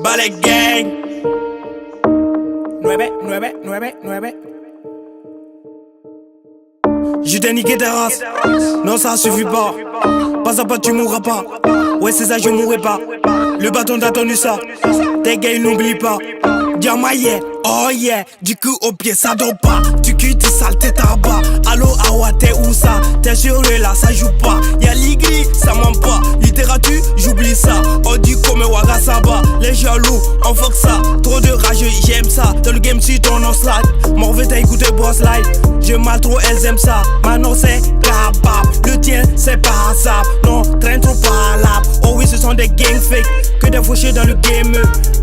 Ballet Gang 9. Je t'ai niqué ta race. Non, ça suffit pas. Pas à pas, tu mourras pas. Ouais, c'est ça, je mourrai pas. Le bâton t'a tenu ça. Tes gars, n'oublie pas. Diamant, yeah, oh yeah. Du coup, au pied, ça dort pas. Tu cuis, t'es sale, t'es tabac. Allo, awa, t'es où ça? T'es sur le là, ça joue pas. Y'a l'igli, ça ment pas. Littérature, j'oublie ça. On dit comme Waga Saba. Les jaloux, on fuck ça. Trop de rageux, j'aime ça. Dans le game, si ton on slide. M'en veux t'as écouté Boss Light. Je mal trop, elles aiment ça. Maintenant, c'est capable. Le tien, c'est pas ça. Non, traîne trop pas là. Oh oui, ce sont des gangs fake. Que des fauchés dans le game.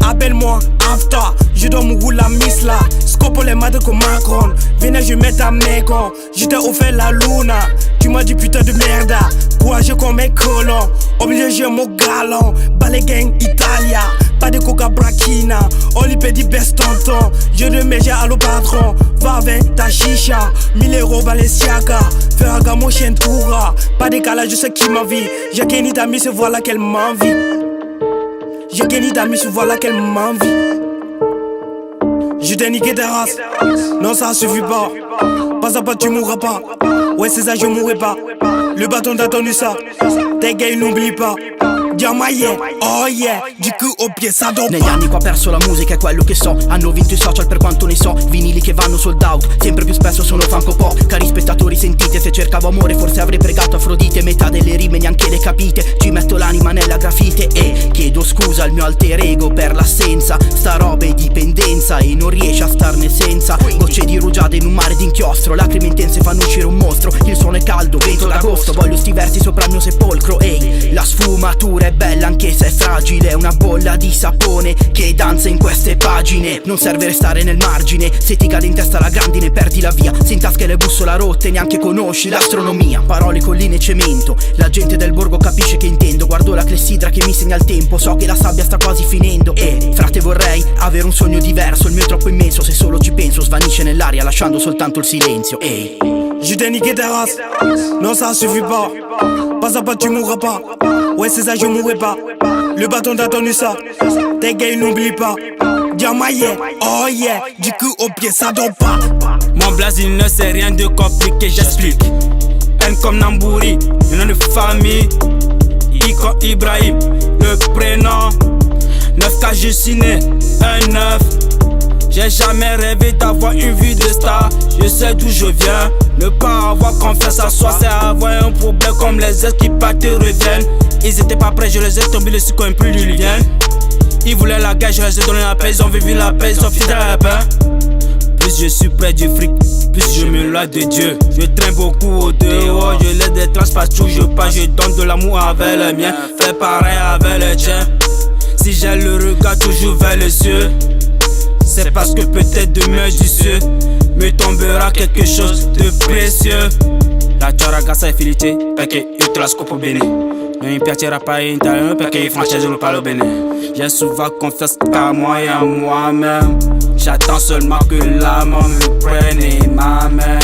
Appelle-moi after. Je dois mourir la miss là. Scope les madres comme Macron. Venez, je mets ta mécon. Je t'ai offert la luna. Tu m'as dit putain de merde. Courageux comme mes colons. Obligé, j'ai mon galon. Ballet Gang Italia. Pas de coca braquina. Olipédi best tonton. Je ne mets à l'eau patron. Va avec ta chicha. 1000 euros Balenciaga. Ferragamo Chentura. Pas de calage, je sais qui m'envie. J'ai Kenny d'amis, se voilà qu'elle m'envie. J'ai Kenny d'amis, se voilà qu'elle m'envie. Je t'ai niqué ta race. Non, ça suffit pas. Pas à pas, tu mourras pas. Ouais, c'est ça, je mourrai pas. Le bâton t'a tenu ça. Tes gars, n'oublie pas. Diamant, yeah, oh yeah. Du coup, au pied, ça dort pas. Negli anni qua ho perso la musica, è quello che so. Hanno vinto i social per quanto ne so. Vinili che vanno sold out. Sempre più spesso sono fanco po'. Cari spettatori, sentite, se cercavo amore forse avrei pregato Afrodite. Metà delle rime neanche le capite. Ci metto l'anima nella grafite e chiedo scusa al mio alter ego per l'assenza. Sta roba è dipendenza e non riesce a starne senza. Gocce di rugiada in un mare d'inchiostro. Lacrime intense fanno uscire un mostro. Il suono è caldo, vento d'agosto. Voglio sti versi sopra il mio sepolcro. Ehi, la sfumatura è bella anche se è fragile. È una bolla di sapone che danza in queste pagine. Non serve restare nel margine. Se ti cade in testa la grandine perdi la via. Se in tasca le bussole rotte neanche conosci l'astronomia. Parole, colline e cemento. La gente del borgo capisce che intendo. Guardo la clessidra che mi segna il tempo. So che la sabbia sta quasi finendo. E frate vorrei avere un sogno diverso. Il mio è troppo immenso, se solo ci penso svanisce nell'aria lasciando soltanto il silenzio. Ehi, je t'ai niqué ta race. Non, ça suffit pas. Pas à pas, tu mourras pas. Ouais, c'est ça, je mourrai pas. Le bâton t'a tenu ça. Tes gars, n'oublie pas. Diamant, yeah, oh yeah. Du coup, au pied, ça dort pas. Mon blaze, il ne sait rien de compliqué, j'explique. N comme Nambouri, le nom de famille. I comme Ibrahim, le prénom. 9K, je suis né, un 9. J'ai jamais rêvé d'avoir une vie de star. Je sais d'où je viens. Ne pas avoir confiance en soi, c'est avoir un problème comme les ex qui partent et reviennent. Ils étaient pas prêts, je les ai tombés dessus comme plus ils viennent. Ils voulaient la guerre, je les ai donné la paix. Ils ont vécu la paix, ils sont fidèles à la paix. Plus je suis près du fric, plus je me loin de Dieu. Je traîne beaucoup au dehors, je laisse des traces partout. Je passe, je donne de l'amour avec le mien. Fais pareil avec le tien. Si j'ai le regard toujours vers les cieux, c'est parce que peut-être demain du ciel me tombera quelque chose de précieux. La ragazza è felice perché io te la scopo bene. Non mi piacerà pas in italiano perché in francese lo parlo bene. J'ai souvent confiance qu'à moi et à moi-même. J'attends seulement que la mort me prenne et m'amène.